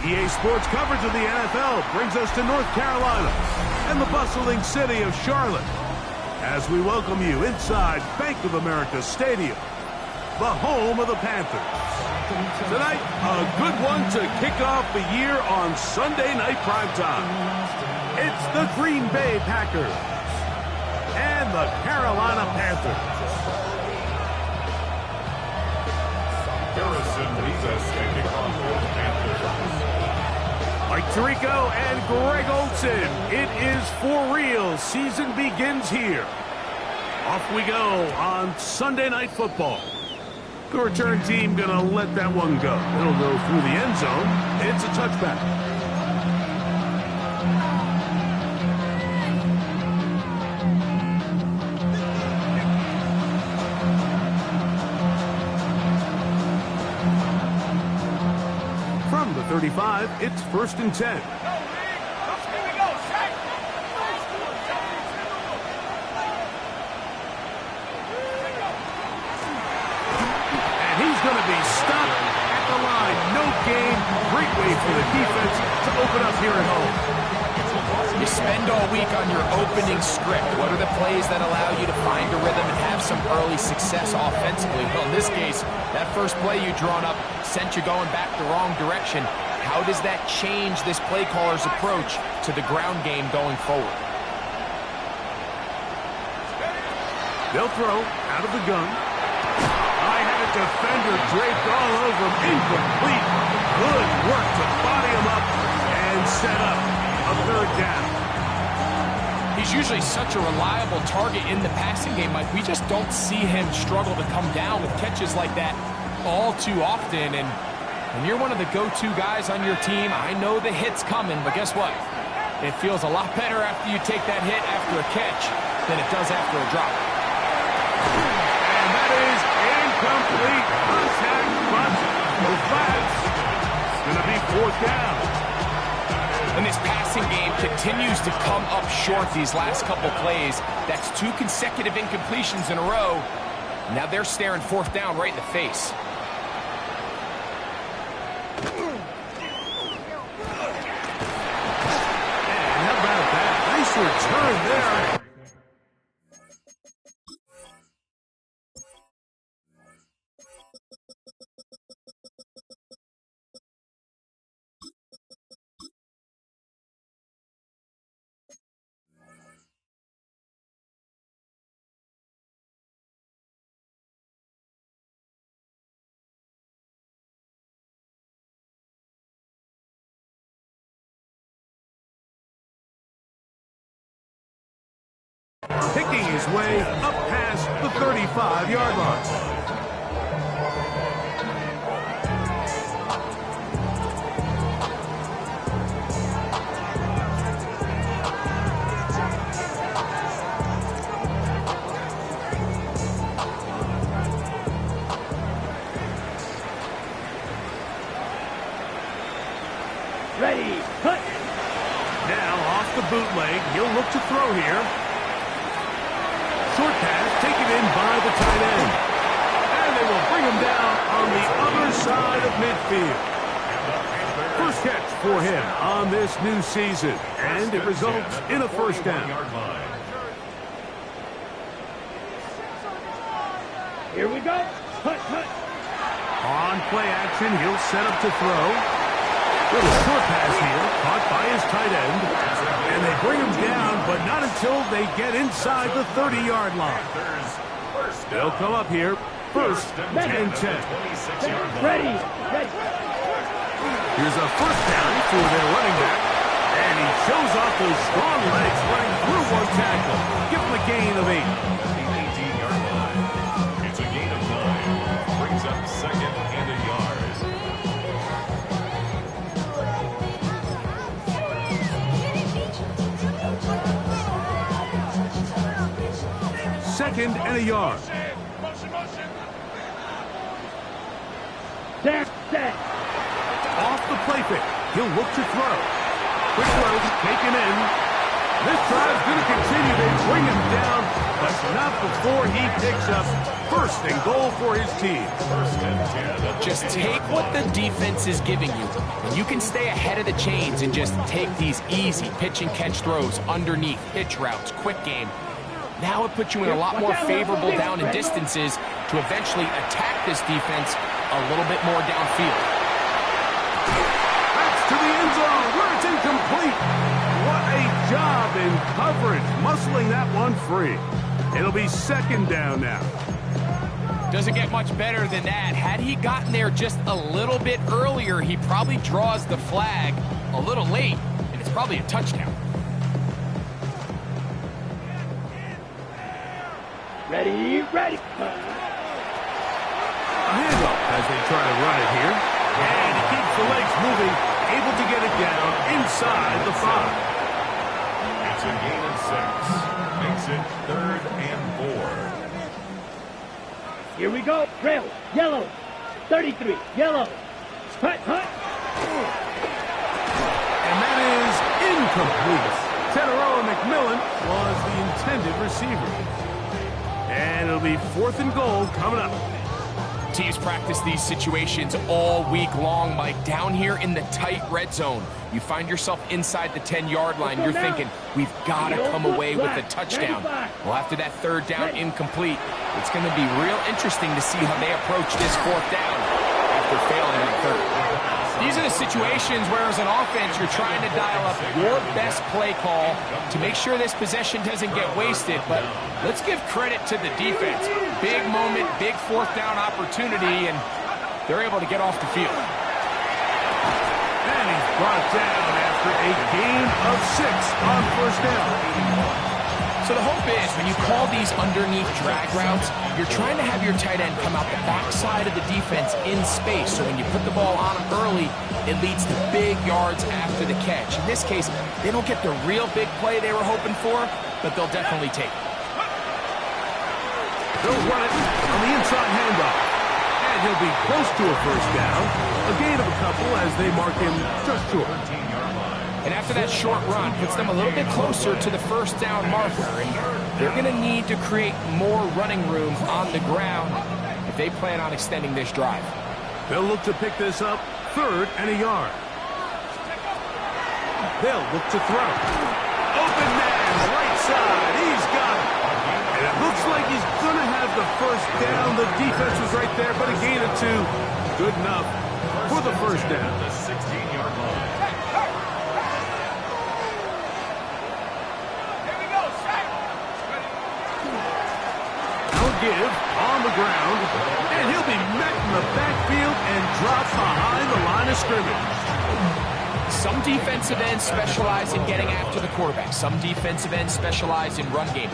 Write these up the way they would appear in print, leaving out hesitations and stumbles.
EA Sports coverage of the NFL brings us to North Carolina and the bustling city of Charlotte as we welcome you inside Bank of America Stadium, the home of the Panthers. Tonight, a good one to kick off the year on Sunday Night Primetime. It's the Green Bay Packers and the Carolina Panthers. Mike Tirico and Greg Olsen, it is for real. Season begins here. Off we go on Sunday Night Football. The return team gonna let that one go. It'll go through the end zone. It's a touchback. From the 35, it's 1st and 10. Going to be stopped at the line. No gain. Great way for the defense to open up here at home. You spend all week on your opening script. What are the plays that allow you to find a rhythm and have some early success offensively? Well, in this case, that first play you drawn up sent you going back the wrong direction. How does that change this play caller's approach to the ground game going forward? They'll throw out of the gun. Defender draped all over him. Incomplete. Good work to body him up and set up a 3rd down. He's usually such a reliable target in the passing game, Mike. We just don't see him struggle to come down with catches like that all too often. And when you're one of the go-to guys on your team, I know the hit's coming, but guess what? It feels a lot better after you take that hit after a catch than it does after a drop. And that is complete contact, but no flags. It's going to be 4th down. And this passing game continues to come up short these last couple plays. That's 2 consecutive incompletions in a row. Now they're staring 4th down right in the face. And how about that? Nice return there. Picking his way up past the 35-yard line. Ready, cut. Now off the bootleg, he'll look to throw here. Short pass taken in by the tight end. And they will bring him down on the other side of midfield. First catch for him on this new season. And it results in a 1st down. Here we go. Cut, cut. On play action, he'll set up to throw. Little short pass here, caught by his tight end. And they bring him down, but not until they get inside the 30-yard line. They'll come up here, 1st and 10. Ready. Here's a 1st down for their running back. And he shows off those strong legs running through one tackle. Give him a gain of 8. It's a gain of 9. Brings up 2nd and a yard. 2nd and a yard. Set. Off the play fake. He'll look to throw. Quick throw taken in. This drive's going to continue. They bring him down, but not before he picks up First and goal for his team. First and 10. Just take what the defense is giving you, and you can stay ahead of the chains and just take these easy pitch and catch throws underneath, hitch routes, quick game. Now it puts you in a lot more favorable down and distances to eventually attack this defense a little bit more downfield. That's to the end zone where it's incomplete. What a job in coverage, muscling that one free. It'll be second down now. Doesn't get much better than that. Had he gotten there just a little bit earlier, he probably draws the flag a little late, and it's probably a touchdown. Ready, ready. A handoff as they try to run it here. And he keeps the legs moving, able to get it down inside the 5. It's a gain of 6. Makes it 3rd and 4. Here we go. Trail, yellow. 33, yellow. Hut, hut. And that is incomplete. Teteroa McMillan was the intended receiver. And it'll be 4th and goal coming up. Teams practice these situations all week long, Mike. Down here in the tight red zone, you find yourself inside the 10-yard line. You're thinking, we've got to come away with a touchdown. Well, after that 3rd down incomplete, it's going to be real interesting to see how they approach this 4th down after failing at 3rd. These are the situations where, as an offense, you're trying to dial up your best play call to make sure this possession doesn't get wasted. But let's give credit to the defense. Big moment, big 4th down opportunity, and they're able to get off the field. And he's brought down after a gain of 6 on 1st down. So the hope is, when you call these underneath drag routes, you're trying to have your tight end come out the backside of the defense in space. So when you put the ball on him early, it leads to big yards after the catch. In this case, they don't get the real big play they were hoping for, but they'll definitely take it. They'll run it on the inside handoff. And he'll be close to a 1st down. A gain of a couple as they mark him just short. And after that short run, puts them a little bit closer to the 1st down marker. And they're going to need to create more running room on the ground if they plan on extending this drive. They'll look to pick this up 3rd and a yard. They'll look to throw. Open man, right side. He's got it. And it looks like he's going to have the 1st down. The defense was right there, but a gain of 2. Good enough for the 1st down. The 16-yard line. Give on the ground, and he'll be met in the backfield and dropped behind the line of scrimmage. Some defensive ends specialize in getting after the quarterback. Some defensive ends specialize in run game.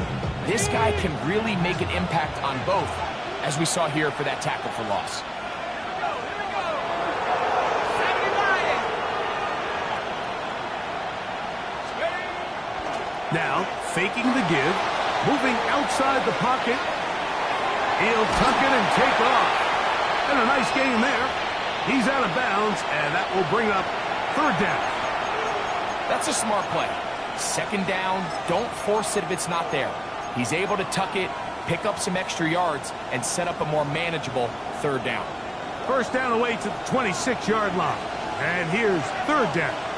This guy can really make an impact on both, as we saw here for that tackle for loss. Now, faking the give, moving outside the pocket. He'll tuck it and take off. And a nice gain there. He's out of bounds, and that will bring up 3rd down. That's a smart play. 2nd down, don't force it if it's not there. He's able to tuck it, pick up some extra yards, and set up a more manageable 3rd down. 1st down away to the 26-yard line. And here's 3rd down.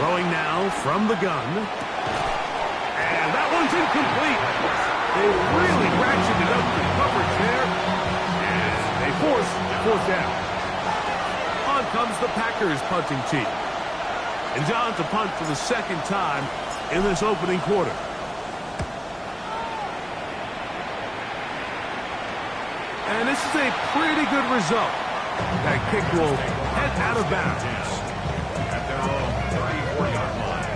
Throwing now from the gun. And that one's incomplete. They really ratcheted up the coverage there. And they force 4th down. On comes the Packers punting team. And John to punt for the 2nd time in this opening quarter. And this is a pretty good result. That kick will head out of bounds. At their own 34-yard line.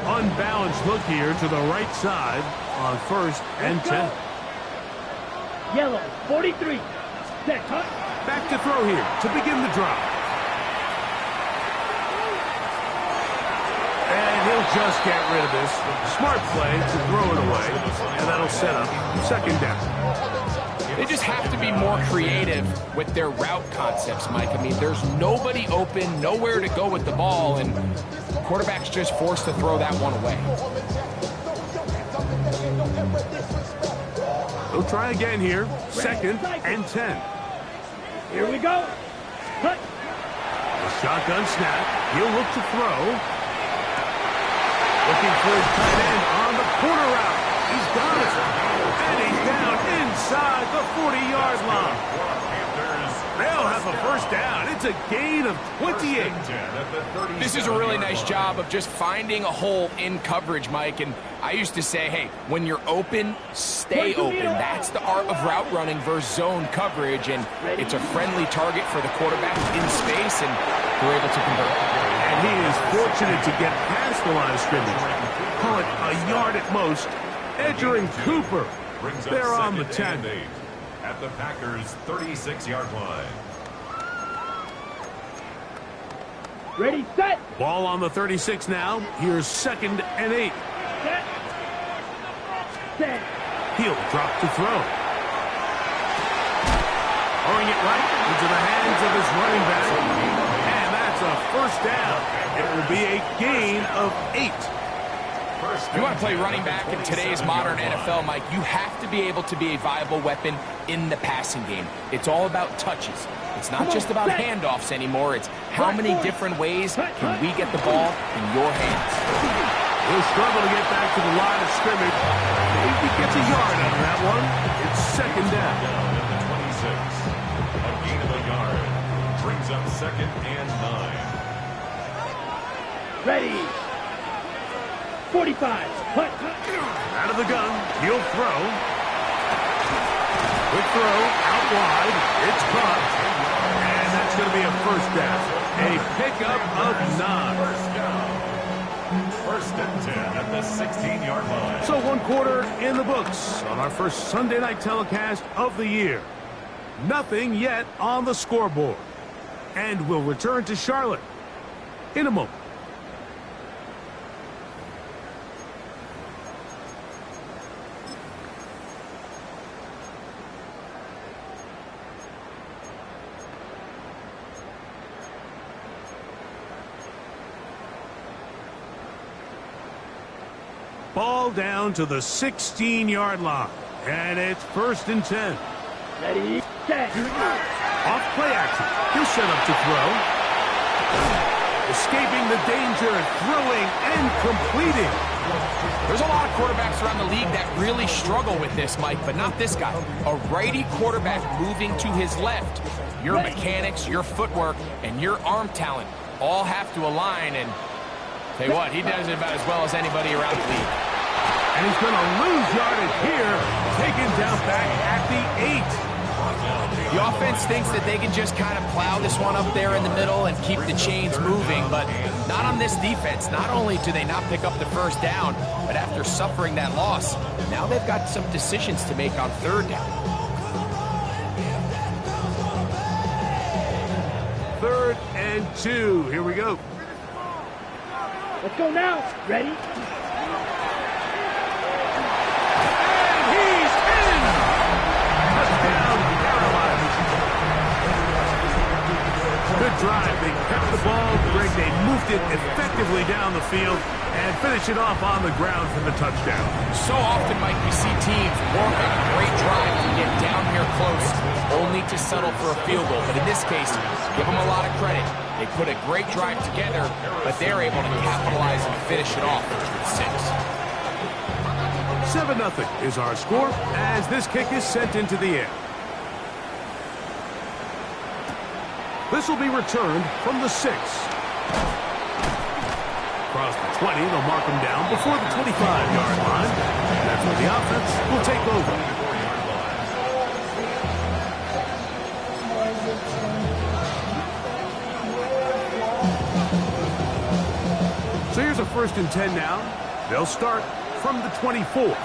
Unbalanced look here to the right side on 1st and 10. Yellow, 43. Set, cut. Back to throw here to begin the drive. And he'll just get rid of this. Smart play to throw it away, and that'll set up second down. They just have to be more creative with their route concepts, Mike. I mean, there's nobody open, nowhere to go with the ball, and the quarterback's just forced to throw that one away. He'll try again here. Second and 10. Here we go. Cut. The shotgun snap. He'll look to throw. Looking for his tight end on the corner route. He's got it. And he's down inside the 40-yard line. They'll have a first down. It's a gain of 28. This is a really nice job of just finding a hole in coverage, Mike. And I used to say, hey, when you're open, stay open. That's the art of route running versus zone coverage. And it's a friendly target for the quarterback in space, and they're able to convert. And he is fortunate to get past the line of scrimmage. Call it a yard at most. Edger and Cooper, they're on the 10. At the Packers' 36-yard line. Ready, set. Ball on the 36 now. Here's second and 8. Set. Set. He'll drop to throw. Throwing it right into the hands of his running back. And that's a first down. It will be a gain of 8. You want to play running back in today's modern NFL, Mike, you have to be able to be a viable weapon in the passing game. It's all about touches. It's not just about handoffs anymore. It's how many different ways can we get the ball in your hands. He'll struggle to get back to the line of scrimmage. If he gets a yard out of that one, it's second down. At the 26. A gain of a yard. Brings up second and 9. Ready. 45. Cut. Out of the gun. He'll throw. Quick throw. Out wide. It's caught. And that's going to be a first down. A pickup of 9. First and 10 at the 16-yard line. So one quarter in the books on our first Sunday night telecast of the year. Nothing yet on the scoreboard. And we'll return to Charlotte in a moment. Ball down to the 16-yard line. And it's first and 10. Ready, set. Off play action. He'll set up to throw. Escaping the danger, throwing and completing. There's a lot of quarterbacks around the league that really struggle with this, Mike, but not this guy. A righty quarterback moving to his left. Your mechanics, your footwork, and your arm talent all have to align, and tell you what, he does it about as well as anybody around the league. And he's going to lose yardage here, taken down back at the 8. The offense thinks that they can just kind of plow this one up there in the middle and keep the chains moving, but not on this defense. Not only do they not pick up the first down, but after suffering that loss, now they've got some decisions to make on third down. Third and 2. Here we go. Let's go now. Ready? And he's in! Touchdown, Carolina. Good drive. They kept the ball. Greg, they moved it effectively down the field and finish it off on the ground for the touchdown. So often, Mike, we see teams work a great drive to get down here close, only to settle for a field goal. But in this case, give them a lot of credit. They put a great drive together, but they're able to capitalize and finish it off with 6. 7-0 is our score as this kick is sent into the air. This will be returned from the 6. Across the 20, they'll mark him down before the 25-yard line. That's where the offense will take over. So here's a first and 10 now. They'll start from the 24.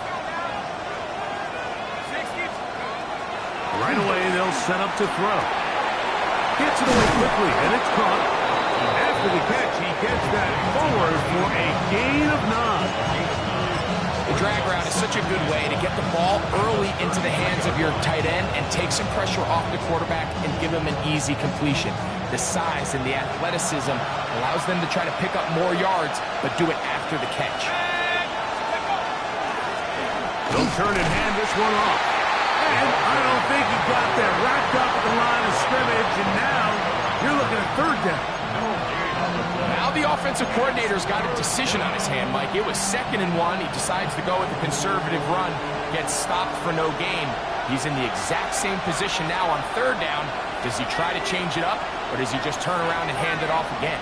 Right away, they'll set up to throw. Gets it away quickly, and it's caught. After the catch, he gets that forward for a gain of 9. The drag route is such a good way to get the ball early into the hands of your tight end and take some pressure off the quarterback and give him an easy completion. The size and the athleticism allows them to try to pick up more yards, but do it after the catch. They'll turn and hand this one off. And I don't think he got that wrapped up at the line of scrimmage, and now you're looking at third down. Now the offensive coordinator's got a decision on his hand, Mike. It was 2nd and 1. He decides to go with a conservative run, gets stopped for no gain. He's in the exact same position now on 3rd down. Does he try to change it up, or does he just turn around and hand it off again?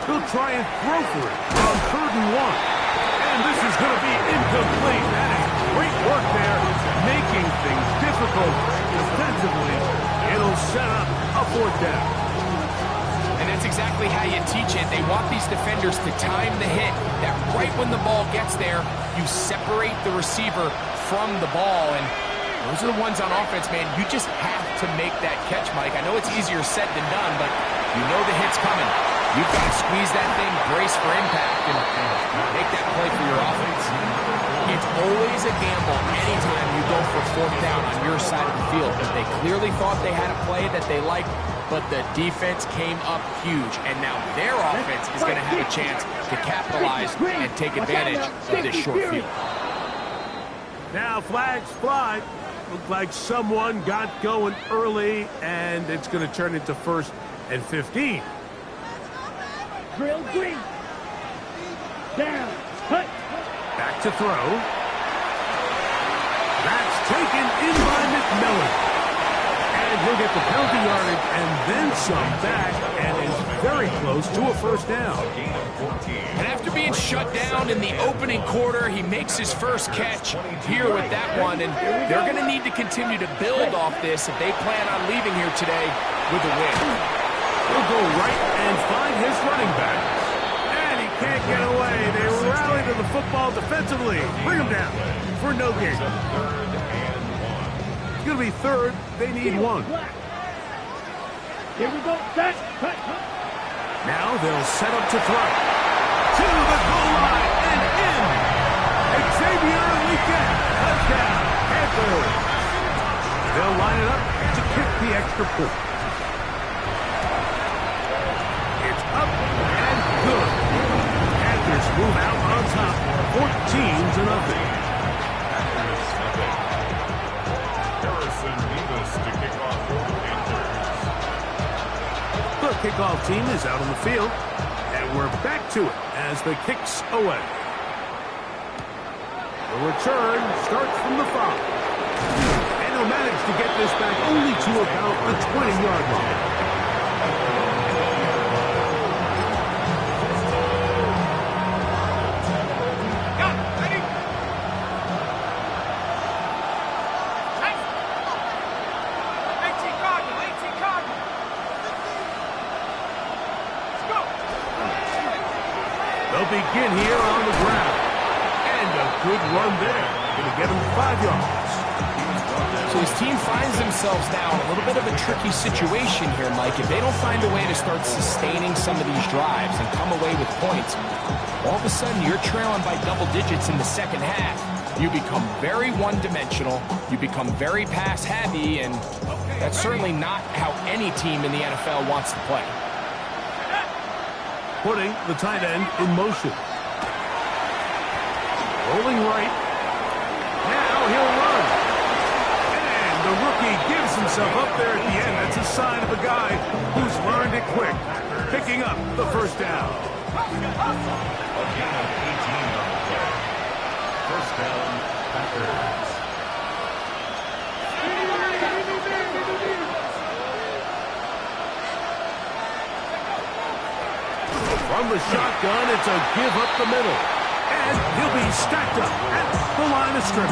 He'll try and throw for it on 3rd and 1. And this is going to be incomplete. That is great work there, making things difficult defensively. It'll set up a 4th down. And that's exactly how you teach it. They want these defenders to time the hit, that right when the ball gets there, you separate the receiver from the ball. And those are the ones on offense, man. You just have to make that catch, Mike. I know it's easier said than done, but you know the hit's coming. You've got to squeeze that thing, brace for impact, and make that play for your offense. It's always a gamble anytime you go for 4th down on your side of the field. They clearly thought they had a play that they liked, but the defense came up huge, and now their offense is going to have a chance to capitalize and take advantage of this short field. Now flags fly. Looked like someone got going early, and it's going to turn into 1st and 15. Drill green. Down. Cut. Back to throw. That's taken in by McMillan. And he'll get the penalty yardage and then some back, and is very close to a 1st down. And after being shut down in the opening quarter, he makes his first catch here with that one, and they're going to need to continue to build off this if they plan on leaving here today with a win. He'll go right and find his running back. And he can't get away. They rally to the football defensively. Bring him down for no gain. It's going to be 3rd. They need 1. Here we go. Set. Cut. Now they'll set up to throw. To the goal line and in. Xavier Weekend. Touchdown. Panthers. They'll line it up to kick the extra point. Up and good. Panthers move out on top, 14-0. Harrison Mevis to kick off for the Panthers. The kickoff team is out on the field, and we're back to it as the kick's away. The return starts from the 5. And he'll manage to get this back only to about the 20-yard line. Begin here on the ground. And a good run there. Going to get him 5 yards. So his team finds themselves now in a little bit of a tricky situation here, Mike. If they don't find a way to start sustaining some of these drives and come away with points, all of a sudden you're trailing by double digits in the 2nd half. You become very one-dimensional. You become very pass-heavy, and that's certainly not how any team in the NFL wants to play. Putting the tight end in motion. Rolling right. Now he'll run. And the rookie gives himself up there at the end. That's a sign of a guy who's learned it quick. Picking up the 1st down. A gain of 18 on the play. 1st down, Packers. From the shotgun, it's a give up the middle. And he'll be stacked up at the line of scrimmage.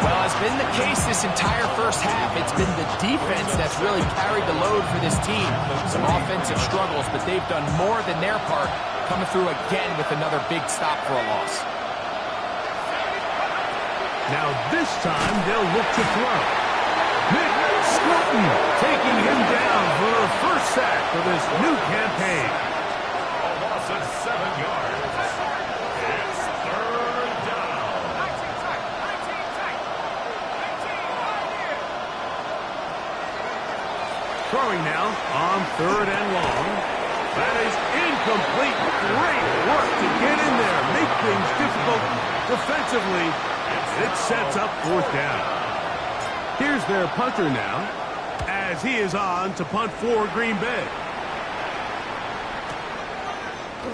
Well, it's been the case this entire 1st half. It's been the defense that's really carried the load for this team. Some offensive struggles, but they've done more than their part, coming through again with another big stop for a loss. Now this time they'll look to throw. Nick Scotton taking him down for the first sack of this new campaign. A loss of 7 yards. It's third down. Throwing now on 3rd and long. That is incomplete. Great work to get in there. Make things difficult defensively. It sets up 4th down. Here's their punter now, as he is on to punt for Green Bay.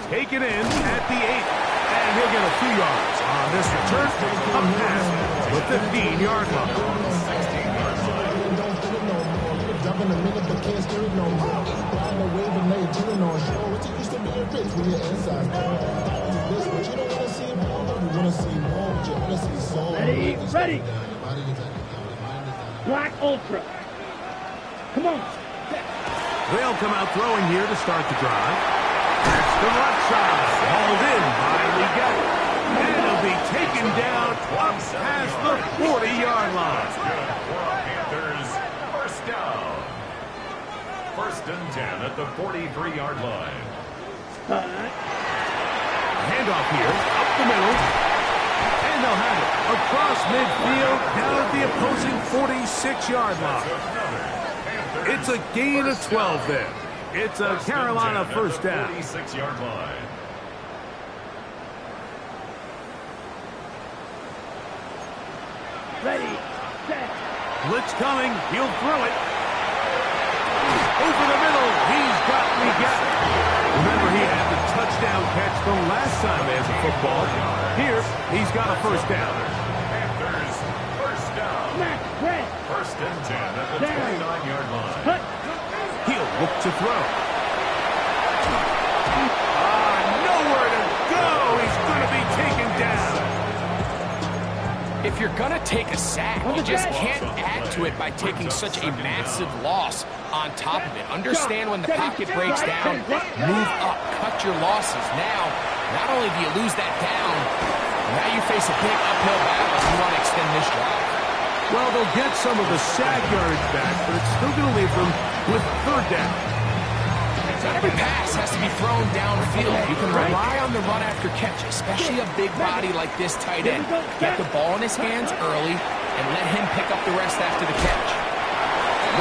Take it in at the 8, and he'll get a few yards on this return. Up past the 15-yard line. Jumping a minute, but can't steer it no more. Riding a wave and they turning on show. It used to be a race when you're inside. This, but you don't want to see more. You want to see more, but you want to see soul. Ready. Black Ultra. Come on. They'll come out throwing here to start the drive. That's the left side. Hauled in by Leggett. And he'll be taken down up past the 40-yard line. Panthers, first down. 1st and 10 at the 43-yard line. Handoff here, up the middle. And they'll have it across midfield, down at the opposing 46-yard line. It's a gain of 12 there. It's a Carolina first down. 46-yard line. Ready. Set. Blitz coming. He'll throw it. Over the middle. He's got Leggett. Remember, he had the touchdown catch the last time as a football. Here, he's got a first down. Panthers, first down. Smack. Red. 1st and 10 at the 29-yard line. Cut. He'll look to throw. Nowhere to go. He's going to be taken down. If you're going to take a sack, you just can't add to it by taking such a massive loss on top of it. Understand when the pocket breaks down, move up, cut your losses. Now, not only do you lose that down, now you face a big uphill battle if you want to extend this drive. Well, they'll get some of the sack yardage back, but it's still going to leave them with 3rd down. Not every pass has to be thrown downfield. You can rely on the run after catch, especially a big body like this tight end. Get the ball in his hands early and let him pick up the rest after the catch.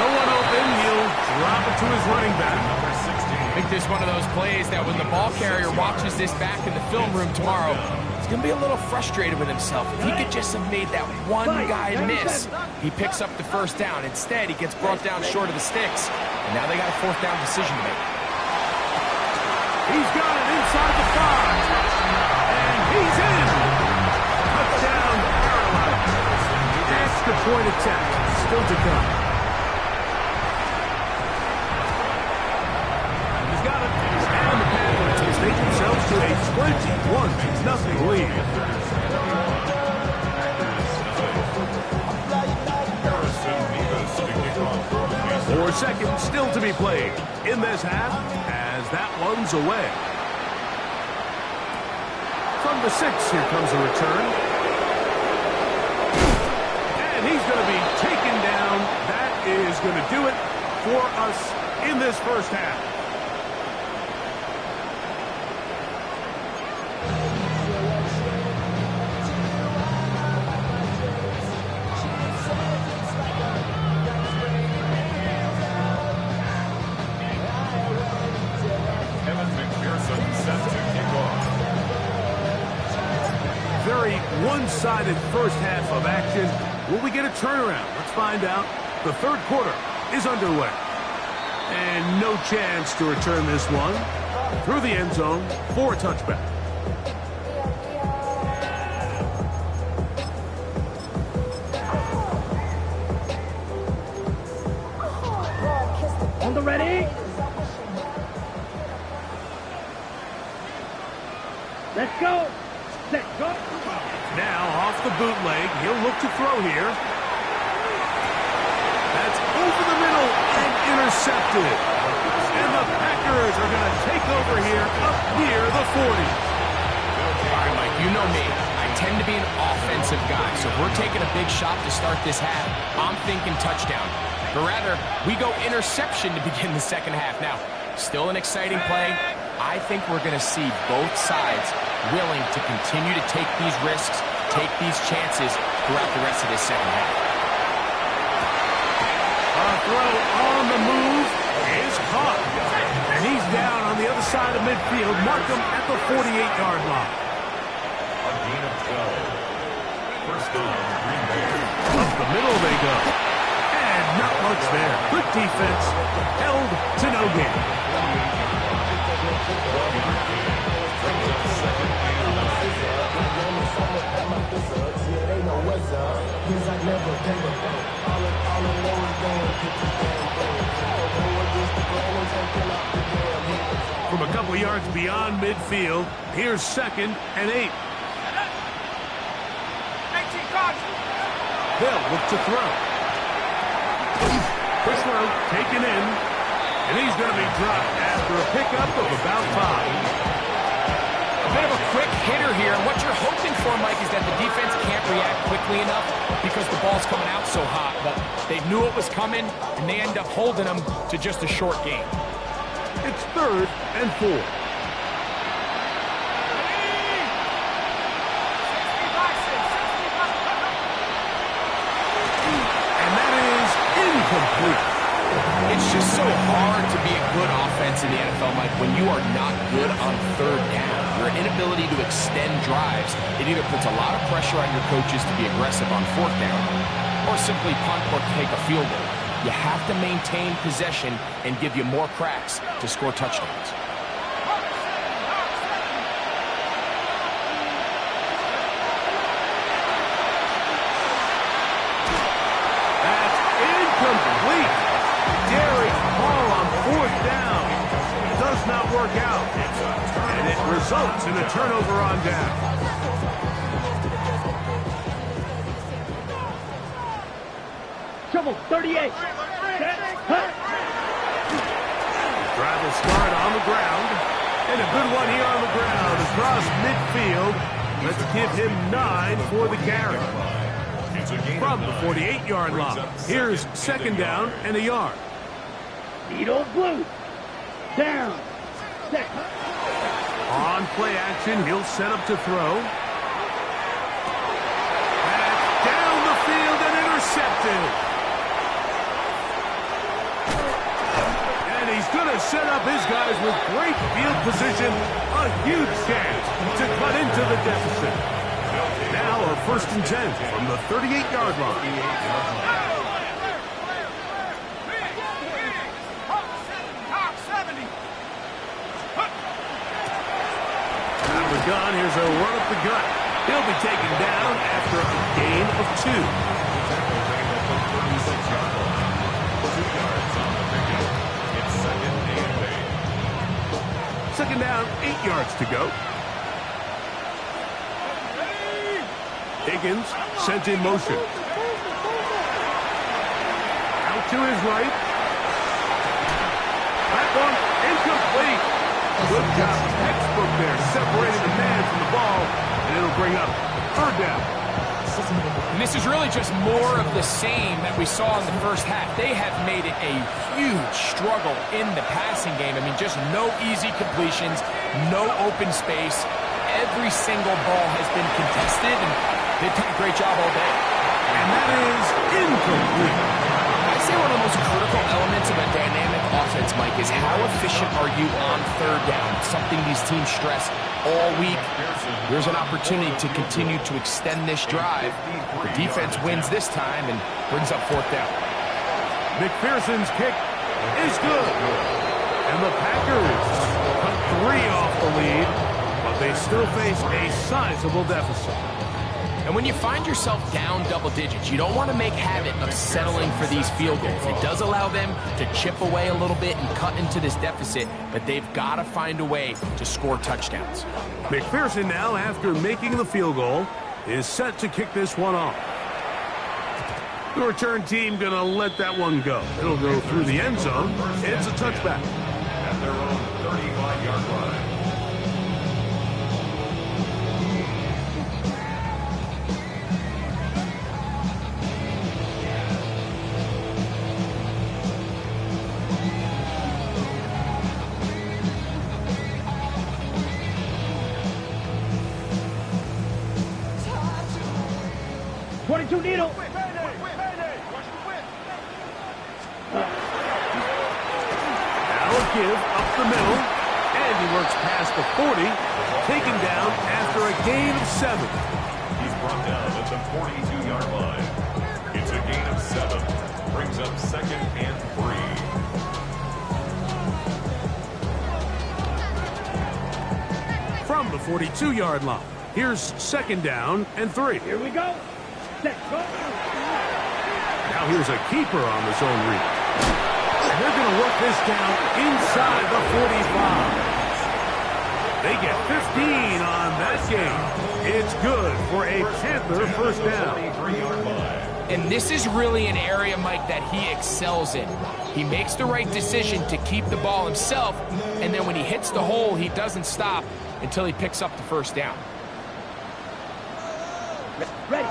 No one open. He'll drop it to his running back. I think this is one of those plays that when the ball carrier watches this back in the film room tomorrow, he's going to be a little frustrated with himself. If he could just have made that one guy miss, he picks up the first down. Instead, he gets brought down short of the sticks, and now they got a 4th down decision to make. He's got it inside the 5. And he's in. Touchdown, Carolina. Extra point attempt still to come. He's got it. And the Panthers take themselves to a 21-0 lead. Four seconds still to be played in this half as that one's away. From the 6, here comes a return. And he's going to be taken down. That is going to do it for us in this first half. Very one-sided first half of action. Will we get a turnaround? Let's find out. The 3rd quarter is underway. And no chance to return this one. Through the end zone for a touchback. On the ready. Let's go. Let's go. Now off the bootleg. He'll look to throw here. That's over the middle and intercepted. And the Packers are going to take over here up near the 40. All right, Mike, you know me. I tend to be an offensive guy, so if we're taking a big shot to start this half, I'm thinking touchdown. But rather, we go interception to begin the second half. Now, still an exciting play. I think we're going to see both sides willing to continue to take these risks, take these chances throughout the rest of this second half. A throw on the move is caught. And he's down on the other side of midfield. Mark him at the 48-yard line. A gain of 12. First down, Green Bay. Up the middle they go. And not much there. Good defense. Held to no gain. From a couple yards beyond midfield, here's 2nd and 8. They'll look to throw. Quick throw taken in, and he's going to be dropped after a pickup of about 5. A bit of a quick hitter here, and what you're hoping for, Mike, is that the defense can't react quickly enough because the ball's coming out so hot. But they knew it was coming, and they end up holding them to just a short gain. It's 3rd and 4. And that is incomplete. It's just so hard to be a good offense in the NFL, Mike, when you are not good on 3rd down. Your inability to extend drives, it either puts a lot of pressure on your coaches to be aggressive on 4th down or simply punt or take a field goal. You have to maintain possession and give you more cracks to score touchdowns. That's incomplete. Derek Hall on 4th down. Does not work out. And it results in a turnover on down. Trouble, 38. Set, cut. Drive will start on the ground. And a good one here on the ground across midfield. Let's give him 9 for the carry. From the 48-yard line. Here's 2nd down and a yard. Needle blue. Down. Set. On play action, he'll set up to throw. That's down the field and intercepted. He's going to set up his guys with great field position. A huge chance to cut into the deficit. Now a 1st and 10 from the 38-yard line. Out of the gun, here's a run up the gut. He'll be taken down after a gain of 2. 2nd down, 8 yards to go. Higgins sent in motion. Out to his right. That one incomplete. Good job. Textbook there, separating the man from the ball, and it'll bring up 3rd down. And this is really just more of the same that we saw in the first half. They have made it a huge struggle in the passing game. I mean, just no easy completions, no open space. Every single ball has been contested, and they've done a great job all day. And that is incomplete. I'd say one of the most critical elements of a dynamic offense, Mike, is how efficient are you on 3rd down? It's something these teams stress all week. Here's an opportunity to continue to extend this drive. The defense wins this time and brings up 4th down. McPherson's kick is good. And the Packers cut 3 off the lead, but they still face a sizable deficit. And when you find yourself down double digits, you don't want to make habit of settling for these field goals. It does allow them to chip away a little bit and cut into this deficit, but they've got to find a way to score touchdowns. McPherson now, after making the field goal, is set to kick this one off. The return team going to let that one go. It'll go through the end zone. It's a touchback. At their own 35-yard line. 52 needle. Now a give up the middle, and he works past the 40, taken down after a gain of 7. He's brought down at the 42-yard line. It's a gain of 7. Brings up 2nd and 3. From the 42-yard line, here's 2nd down and 3. Here we go. Set, go. Now here's a keeper on the zone read. And they're going to work this down inside the 45. They get 15 on that game. It's good for a Panther first down. And this is really an area, Mike, that he excels in. He makes the right decision to keep the ball himself, and then when he hits the hole, he doesn't stop until he picks up the first down. Ready.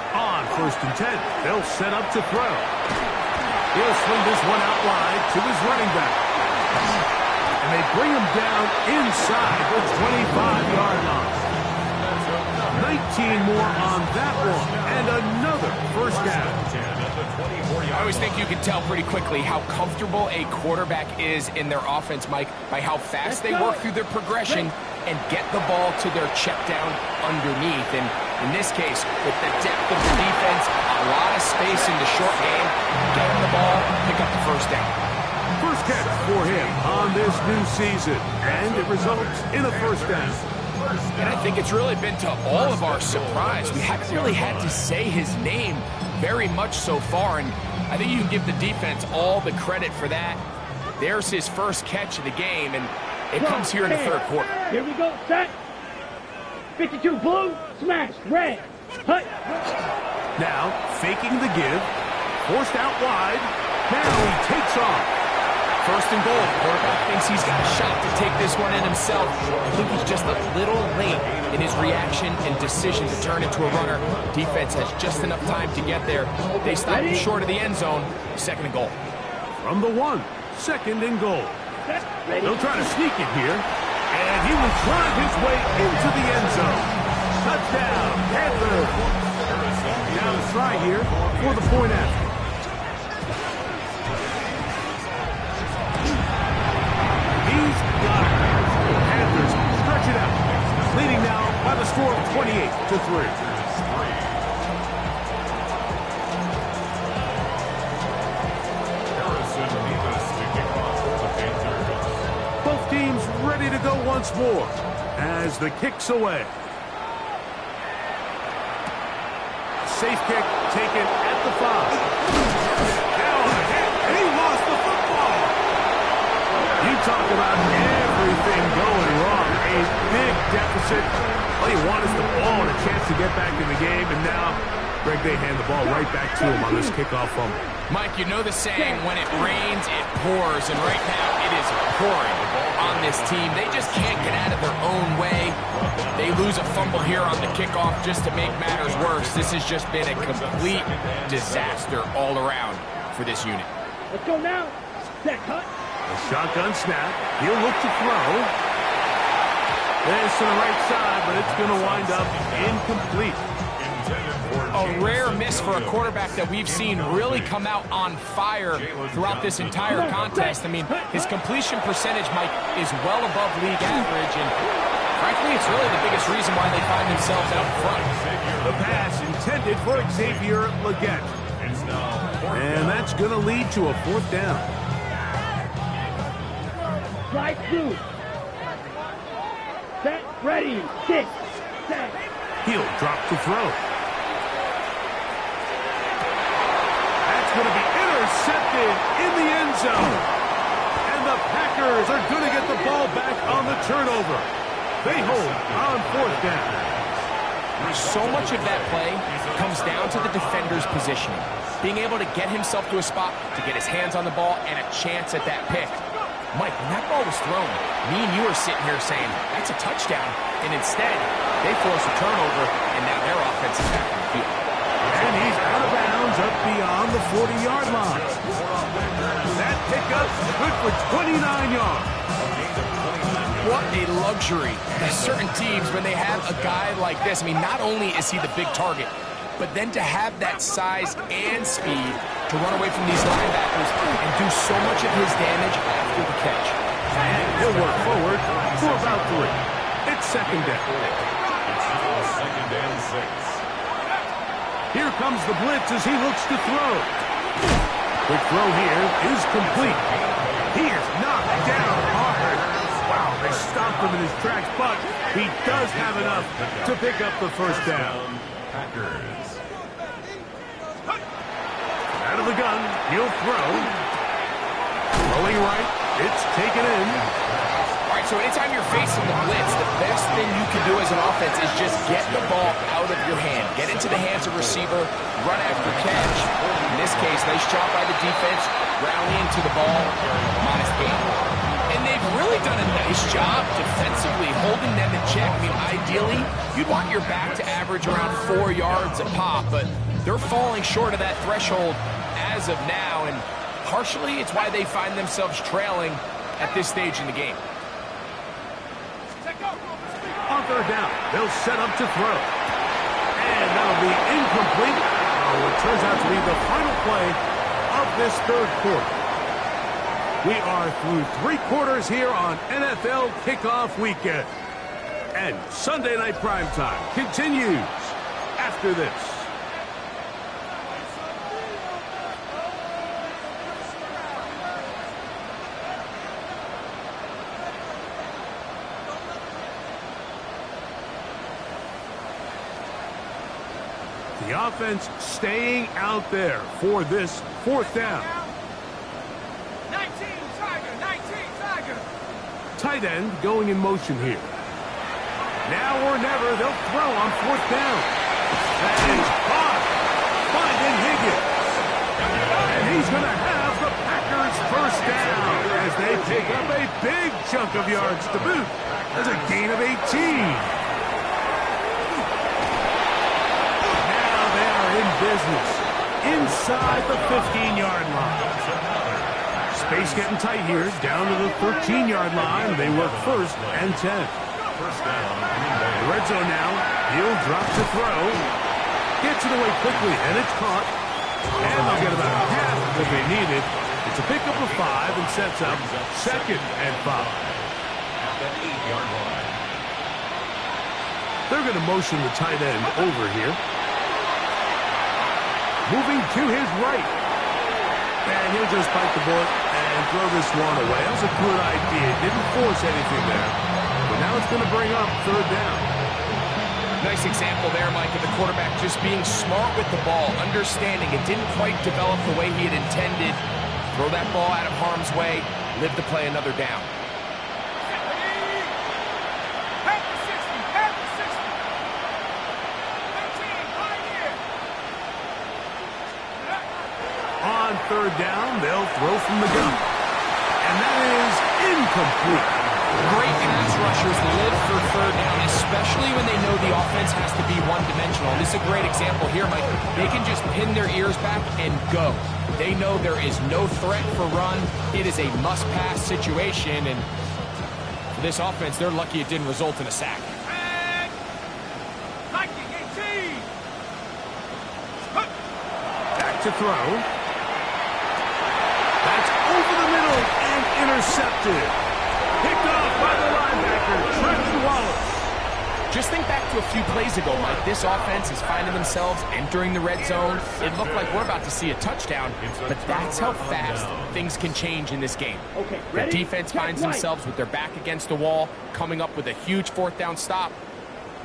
On 1st and 10, they'll set up to throw. He'll swing this one out wide to his running back. And they bring him down inside the 25-yard line. 19 more on that one, and another first down. I always think you can tell pretty quickly how comfortable a quarterback is in their offense, Mike, by how fast they work through their progression and get the ball to their check down underneath. And in this case, with the depth of the defense, a lot of space in the short game, get him the ball, pick up the first down. First catch for him on this new season, and it results in a first down. And I think it's really been to all of our surprise. We haven't really had to say his name very much so far, and I think you can give the defense all the credit for that. There's his first catch of the game, and it comes here in the third quarter. Here we go, set. 52 blue, smash, red. Hut. Now, faking the give, forced out wide. Now he takes off. First and goal. Quarterback thinks he's got a shot to take this one in himself. I think he's just a little late in his reaction and decision to turn into a runner. Defense has just enough time to get there. They stop him short of the end zone. 2nd and goal. From the 1, 2nd and goal. They'll try to sneak it here, and he will drive his way into the end zone. Touchdown, Panthers. Now to try here for the point after. He's got it. Panthers stretch it out, leading now by the score of 28-3. Both teams ready to go once more as the kick's away. Safe kick taken at the 5. Now on the hit, and he lost the football. You talk about everything going wrong. A big deficit. All you want is the ball and a chance to get back in the game, and now Greg, they hand the ball right back to him on this kickoff fumble. Mike, you know the saying, when it rains, it pours, and right now it is pouring on this team. They just can't get out of their own way. They lose a fumble here on the kickoff just to make matters worse. This has just been a complete disaster all around for this unit. Let's go now. Set, cut. A shotgun snap. He'll look to throw. This to the right side, but it's going to wind up incomplete. A rare miss for a quarterback that we've seen really come out on fire throughout this entire contest. I mean, his completion percentage, Mike, is well above league average, and frankly, it's really the biggest reason why they find themselves out front. The pass intended for Xavier Legette. And that's going to lead to a 4th down. Slide through. Set, ready, kick, set. He'll drop to throw. That's going to be intercepted in the end zone. And the Packers are going to get the ball back on the turnover. They hold on 4th down. So much of that play comes down to the defender's positioning. Being able to get himself to a spot, to get his hands on the ball, and a chance at that pick. Mike, when that ball was thrown, me and you are sitting here saying, that's a touchdown. And instead, they force a turnover, and now their offense is back on the field. And he's out of bounds up beyond the 40-yard line. That pickup good for 29 yards. What a luxury. There's certain teams, when they have a guy like this, I mean, not only is he the big target, but then to have that size and speed to run away from these linebackers and do so much of his damage after the catch. And he'll work forward for about 3. It's second down. It's now second and 6. Here comes the blitz as he looks to throw. Quick throw here is complete. He is knocked down hard. Wow, they stopped him in his tracks, but he does have enough to pick up the first down. Packers. Out of the gun, he'll throw. Throwing right, it's taken in. All right, so anytime you're facing the blitz, the best thing you can do as an offense is just get the ball out of your hand. Get into the hands of receiver, run after catch. In this case, nice job by the defense, rallying to the ball, modest gain. And they've really done a nice job defensively, holding them in check. I mean, ideally, you'd want your back to average around 4 yards a pop, but they're falling short of that threshold as of now, and partially it's why they find themselves trailing at this stage in the game. On third down, they'll set up to throw. And that'll be incomplete. Oh, it turns out to be the final play of this third quarter. We are through 3 quarters here on NFL Kickoff Weekend. And Sunday Night Primetime continues after this. The offense staying out there for this fourth down. 19 Tiger. Tight end going in motion here. Now or never, they'll throw on fourth down. And he's caught. Finding Higgins. And he's going to have the Packers first down as they pick up a big chunk of yards to boot. That's a gain of 18. In business inside the 15-yard line. Space getting tight here, down to the 13-yard line. They work first and 10. First down. Red zone now. He'll drop to throw. Gets it away quickly, and it's caught. And they'll get about half of what they needed. It's a pickup of 5 and sets up second and 5. At the 8-yard line. They're going to motion the tight end over here. Moving to his right. And he'll just bite the bullet and throw this one away. That was a good idea. Didn't force anything there. But now it's going to bring up third down. Nice example there, Mike, of the quarterback just being smart with the ball, understanding it didn't quite develop the way he had intended. Throw that ball out of harm's way, live to play another down. On third down, they'll throw from the gun. And that is incomplete. Great pass rushers live for third down, especially when they know the offense has to be one-dimensional. And this is a great example here, Mike. They can just pin their ears back and go. They know there is no threat for run. It is a must-pass situation, and for this offense, they're lucky it didn't result in a sack. Back to throw. That's over the middle and intercepted. Picked off by the linebacker, Trevin Wallace. Just think back to a few plays ago, Mike. This offense is finding themselves entering the red zone. It looked like we're about to see a touchdown, but that's how fast things can change in this game. Okay, The ready? defense finds themselves with their back against the wall, coming up with a huge fourth down stop.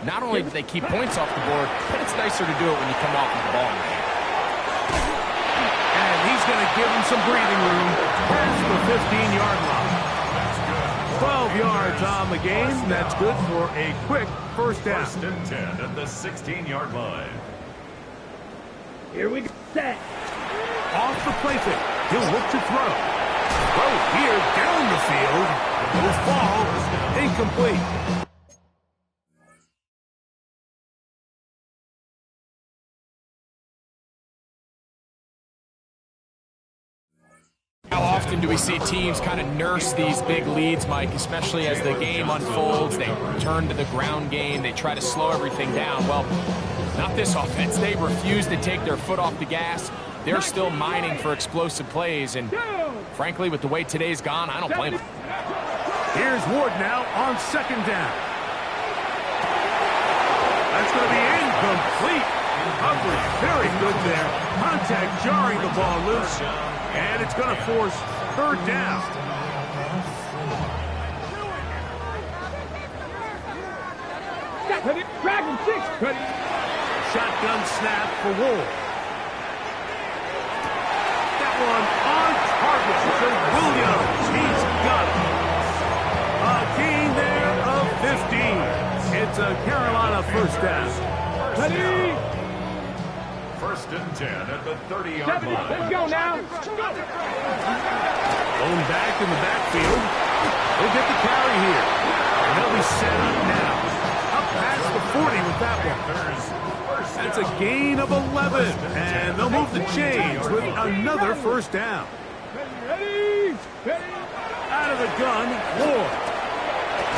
Not only do they keep points off the board, but it's nicer to do it when you come off with the ball in your hand. And he's going to give him some breathing room past the 15-yard line. 12 yards on the game. That's good for a quick first down. First and 10 at the 16-yard line. Here we go. Set. Off the play fake. He'll look to throw. Throw here down the field. Will fall. Incomplete. How often do we see teams kind of nurse these big leads, Mike, especially as the game unfolds? They turn to the ground game. They try to slow everything down. Well, Not this offense. They refuse to take their foot off the gas. They're still mining for explosive plays, and frankly, with the way today's gone, I don't blame them. Here's Ward now on second down. That's going to be incomplete. Coverage very good there. Contact jarring the ball loose, and it's going to force third down. Drag him, 6. Ready. Shotgun snap for Ward. That one on target to Williams. He's got it. A gain there of 15. It's a Carolina first down. Ready. First and 10 at the 30-yard line. Let's go now. Going back in the backfield. He'll get the carry here. And he'll be set up now. Up past the 40 with that one. That's a gain of 11. And they'll move the chains with another first down. Ready. Out of the gun, Ward.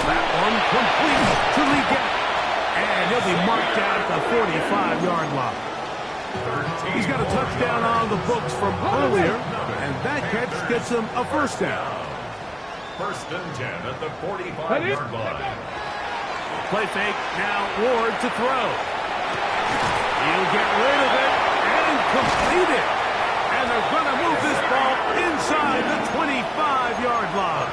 That one complete to Lee Gatt. And he'll be marked down at the 45-yard line. He's got a touchdown on the books from earlier, and that catch gets him a first down. First and 10 at the 45-yard line. Play fake, now Ward to throw. He'll get rid of it and complete it. And they're going to move this ball inside the 25-yard line.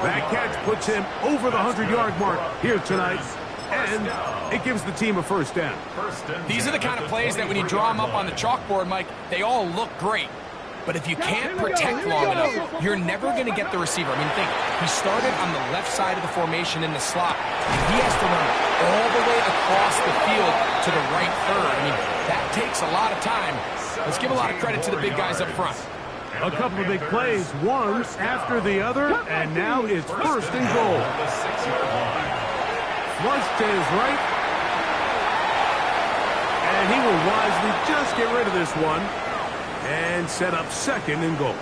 That catch puts him over the 100-yard mark here tonight. And it gives the team a first down. These are the kind of plays that when you draw them up on the chalkboard, Mike, they all look great. But if you can't protect long enough, you're never going to get the receiver. I mean, think, he started on the left side of the formation in the slot, and he has to run all the way across the field to the right third. I mean, that takes a lot of time. Let's give a lot of credit to the big guys up front. A couple of big plays, one after the other, and now it's first and goal. Flush to his right, and he will wisely just get rid of this one and set up second and goal.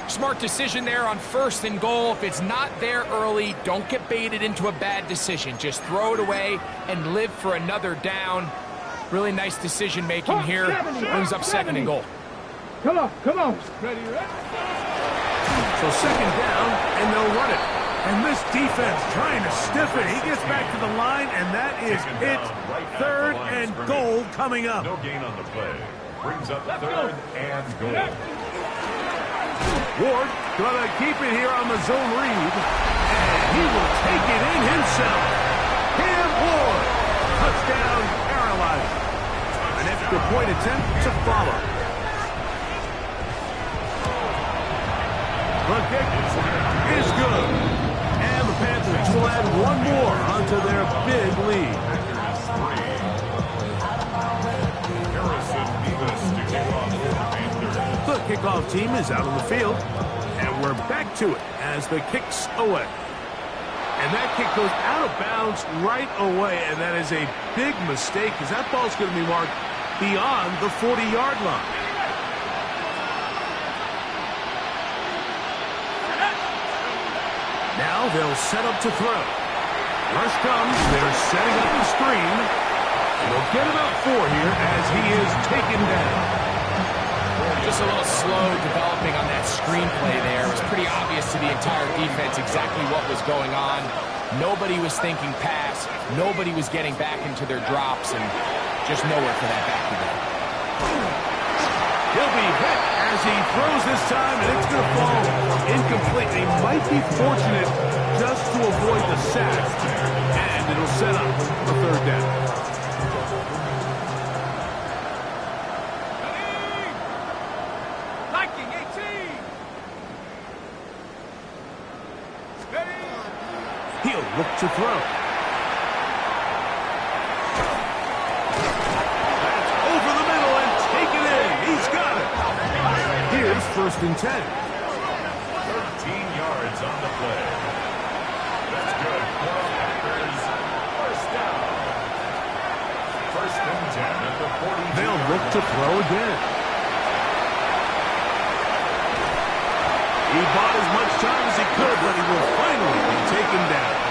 Smart decision there on first and goal. If it's not there early, don't get baited into a bad decision. Just throw it away and live for another down. Really nice decision making here. Brings up second and goal. Come on. Ready. So second down, and they'll run it. And this defense trying to stiff it. He gets back to the line, and that is it. Third and goal coming up. No gain on the play. Brings up third and goal. Ward gonna keep it here on the zone read. And he will take it in himself. Cam Ward. Touchdown, Carolina. An extra point attempt to follow. The kick is good. And the Panthers will add one more onto their big lead. The kickoff team is out on the field, and we're back to it as the kick's away. And that kick goes out of bounds right away, and that is a big mistake because that ball's going to be marked beyond the 40-yard line. Now they'll set up to throw. Rush comes, they're setting up the screen. They'll get about 4 here as he is taken down. Just a little slow developing on that screenplay there. It was pretty obvious to the entire defense exactly what was going on. Nobody was thinking pass. Nobody was getting back into their drops, and just nowhere for that back to go. He'll be hit as he throws this time, and it's going to fall incomplete. They might be fortunate just to avoid the sack, and it'll set up the third down. He'll look to throw. That's over the middle and taken in. He's got it. Here's first and 10. 13 yards on the play. That's good. Packers first down. First and 10 at the 40. They'll look to throw again. He bought as much time as he could, but he will finally be taken down.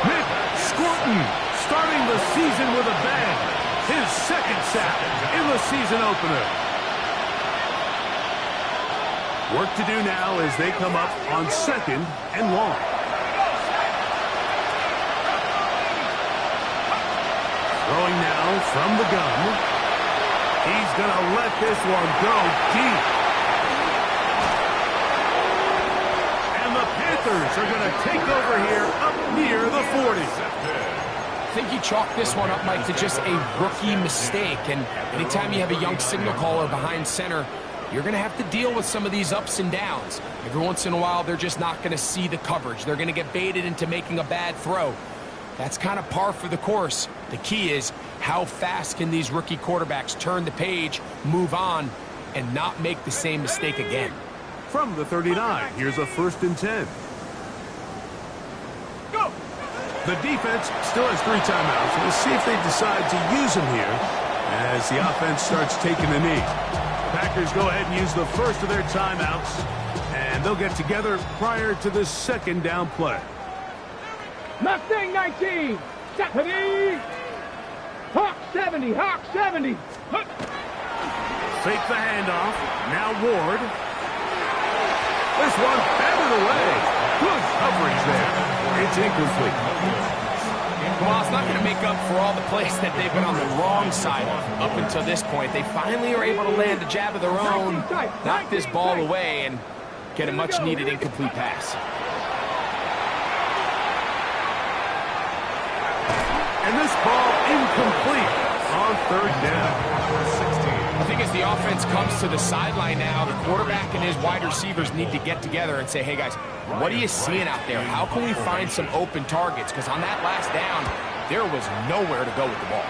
Mick Scorton starting the season with a bang. His second sack in the season opener. Work to do now as they come up on 2nd and long. Throwing now from the gun. He's going to let this one go deep. And the Panthers are going to take over here up near the 40. I think you chalk this one up, Mike, to just a rookie mistake. And anytime you have a young signal caller behind center, you're going to have to deal with some of these ups and downs. Every once in a while, they're just not going to see the coverage. They're going to get baited into making a bad throw. That's kind of par for the course. The key is how fast can these rookie quarterbacks turn the page, move on, and not make the same mistake again. From the 39, here's a 1st and 10. Go! The defense still has 3 timeouts. We'll see if they decide to use them here as the offense starts taking a knee. Packers go ahead and use the first of their timeouts, and they'll get together prior to the 2nd down play. Mustang 19. Stephanie. Hawk 70. Hawk 70. Fake the handoff. Now Ward. This one batted away. Good coverage there. It's incomplete. Well, it's not going to make up for all the plays that they've been on the wrong side of up until this point. They finally are able to land a jab of their own, knock this ball away, and get a much-needed incomplete pass. And this ball incomplete on 3rd down. I think as the offense comes to the sideline now, the quarterback and his wide receivers need to get together and say, hey, guys, what are you seeing out there? How can we find some open targets? Because on that last down, there was nowhere to go with the ball.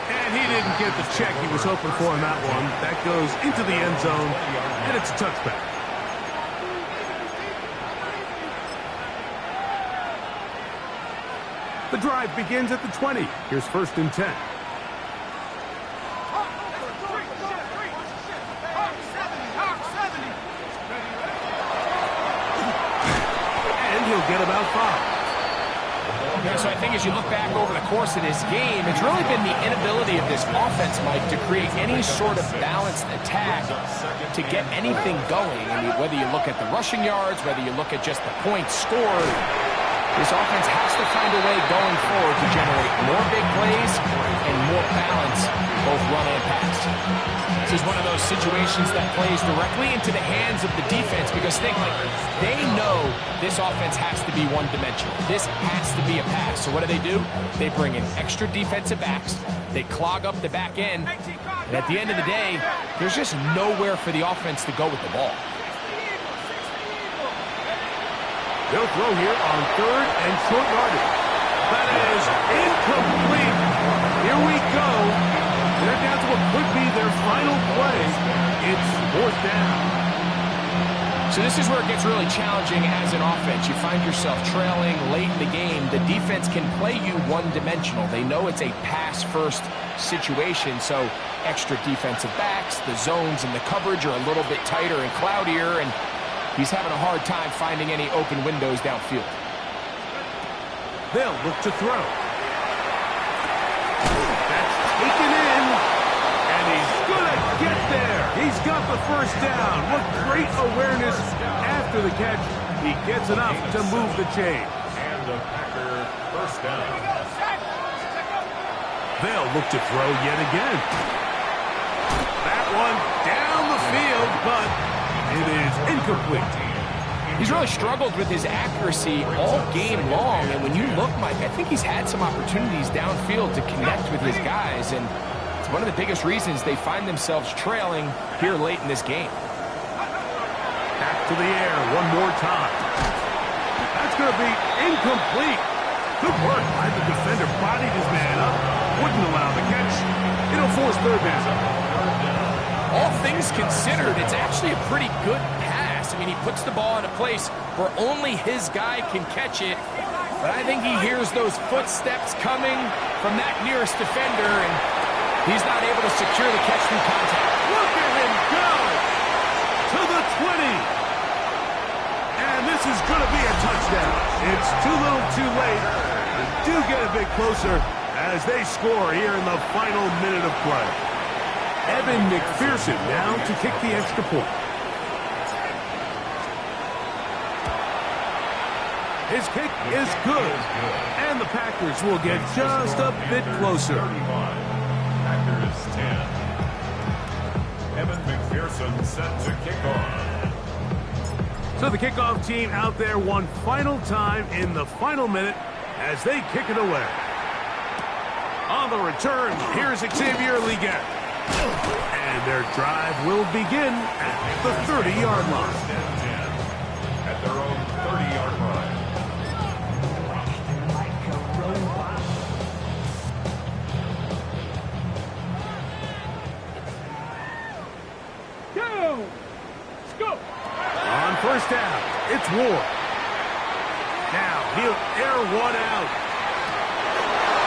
And he didn't get the check he was hoping for in that one. That goes into the end zone, and it's a touchback. The drive begins at the 20. Here's 1st and 10. And he'll get about 5. Yeah, so I think as you look back over the course of this game, it's really been the inability of this offense, Mike, to create any sort of balanced attack to get anything going. I mean, whether you look at the rushing yards, whether you look at just the points scored, this offense has to find a way going forward to generate more big plays and more balance, both run and pass. This is one of those situations that plays directly into the hands of the defense because think, like, they know this offense has to be one-dimensional. This has to be a pass. So what do? They bring in extra defensive backs. They clog up the back end. And at the end of the day, there's just nowhere for the offense to go with the ball. They'll throw here on 3rd and short yardage. That is incomplete. Here we go. They're down to what could be their final play. It's 4th down. So this is where it gets really challenging as an offense. You find yourself trailing late in the game. The defense can play you one-dimensional. They know it's a pass-first situation, so extra defensive backs, the zones and the coverage are a little bit tighter and cloudier, and he's having a hard time finding any open windows downfield. They'll look to throw. That's taken in. And he's going to get there. He's got the 1st down. What great awareness after the catch. He gets enough to move the chain. And the Packer 1st down. They'll look to throw yet again. That one down the field, but it is incomplete. He's really struggled with his accuracy all game long, and when you look, Mike, I think he's had some opportunities downfield to connect with his guys, and it's one of the biggest reasons they find themselves trailing here late in this game. Back to the air one more time. That's going to be incomplete. Good work by the defender. Bodied his man up. Wouldn't allow the catch. It'll force 3rd down. All things considered, it's actually a pretty good pass. I mean, he puts the ball in a place where only his guy can catch it. But I think he hears those footsteps coming from that nearest defender, and he's not able to secure the catch through contact. Look at him go to the 20. And this is going to be a touchdown. It's too little too late. bit closer as they score here in the final minute of play. Evan McPherson now to kick the extra point. His kick is good. And the Packers will get just a bit closer. Packers 10. Evan McPherson set to kick off. So the kickoff team out there one final time in the final minute as they kick it away. On the return, here's Xavier Legette. And their drive will begin at the 30-yard line. At their own 30-yard line. On first down, it's Ward. Now he'll air one out.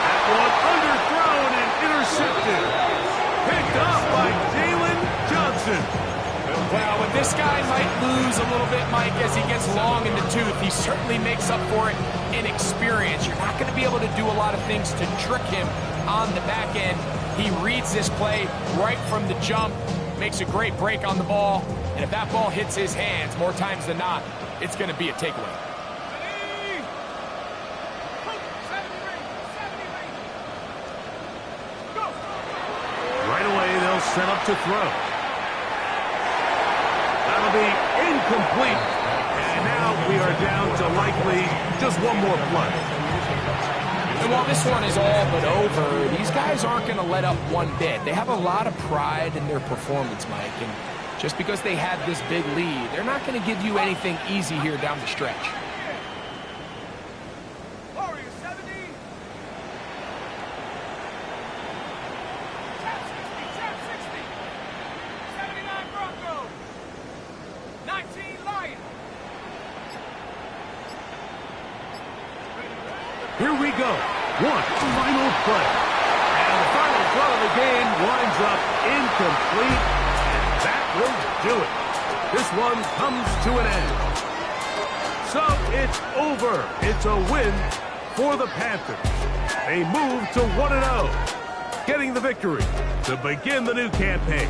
That one underthrown and intercepted. Picked up by Jalen Johnson. Well, but this guy might lose a little bit, Mike, as he gets long in the tooth. He certainly makes up for it in experience. You're not going to be able to do a lot of things to trick him on the back end. He reads this play right from the jump, makes a great break on the ball, and if that ball hits his hands more times than not, it's going to be a takeaway. Right away, they'll set up to throw. That'll be incomplete. And now we are down to likely just one more play. And while this one is all but over, these guys aren't going to let up one bit. They have a lot of pride in their performance, Mike. And just because they had this big lead, they're not going to give you anything easy here down the stretch. Warriors 70. Trap 60. 79 Broncos. 19 Lions. Here we go. One final play. And the final throw of the game winds up incomplete. And that will do it. This one comes to an end. So it's over. It's a win for the Panthers. They move to 1-0, getting the victory to begin the new campaign.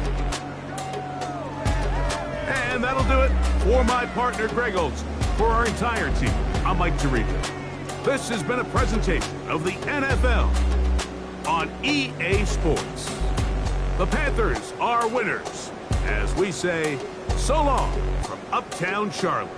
And that'll do it for my partner, Greg Olson. For our entire team, I'm Mike Tirico. This has been a presentation of the NFL on EA Sports. The Panthers are winners, as we say so long from Uptown Charlotte.